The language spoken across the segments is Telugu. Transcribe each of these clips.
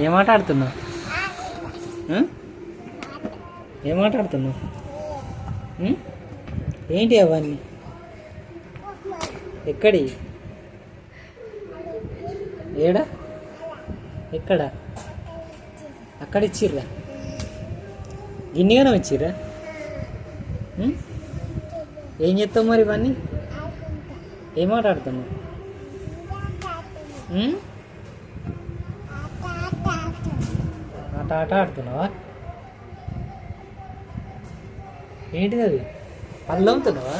ఏం ఆట ఆడుతున్నావు? ఏం ఆట ఆడుతున్నావు? ఏంటి అవన్నీ? ఎక్కడి? ఏడా? ఎక్కడ? అక్కడ ఇచ్చిర్రా? గిన్నెగానే ఇచ్చిర్రా? ఏం చెప్తావు మరి ఇవన్నీ? ఏం ఆట ఆడుతున్నావు? ఆట ఆడుతున్నావా? ఏంటిది అది? పళ్ళు అమ్ముతున్నావా?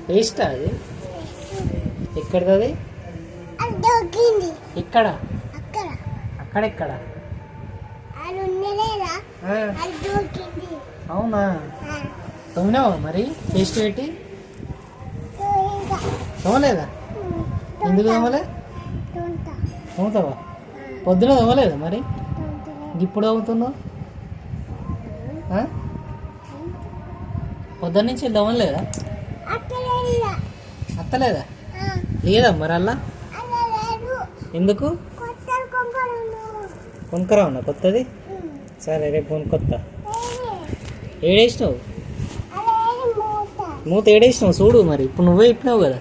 పేస్టా అది? ఎక్కడిది అది? ఇక్కడ అక్కడెక్కడ? అవునా? తోమినావా మరి పేస్ట్ పెట్టి? తోమలేదా? ఎందుకు తోమలే? తోముతావా? పొద్దున తోమలేదా మరి? ఇప్పుడు తోముతున్నావు? పొద్దున్న నుంచి తోమలేదా? అత్తలేదా? లేదా మరి అలా? ఎందుకు? కొనుక్కరా ఉన్నా కొత్తది? సరే రేపు కొనుక్కొత్తా. ఏడేసినావు? మూత ఏడేసినావు చూడు మరి. ఇప్పుడు నువ్వే ఇప్పినావు కదా.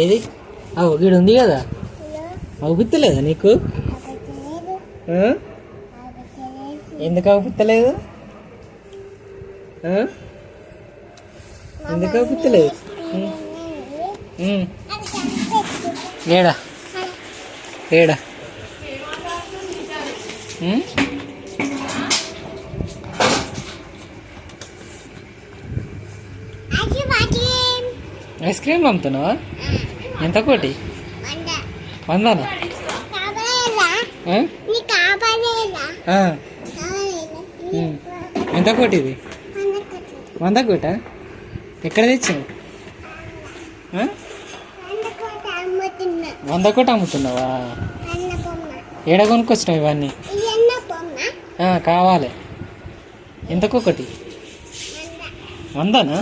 ఏది? గీడు ఉంది కదా. అవుపిత్తలేదా నీకు? ఎందుకు అవుపిత్తలేదు? ఎందుకు అవుపిత్తలేదు? ఏడా ఏడా? ఐస్ క్రీమ్లు అమ్ముతున్నావా? ఎంత కోటి? 100. ఎంత కోటి ఇది? 100 కోట? ఎక్కడ తెచ్చావు? 100 కోట అమ్ముతున్నావా? ఏడ కొనుక్కొచ్చినావు ఇవన్నీ? కావాలి. ఎంతకొకటి? 100నా?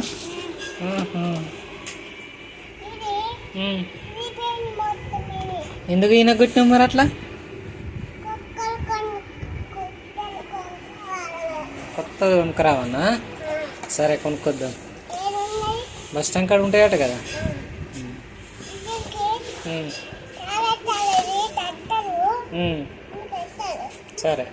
ఎందుకు ఈయన కొట్టినావు మరి అట్లా? కొత్తగా కొనుక్కరావన్నా? సరే కొనుక్కొద్దాం. బస్ స్టాండ్ కాడ ఉంటాయట కదా. సరే.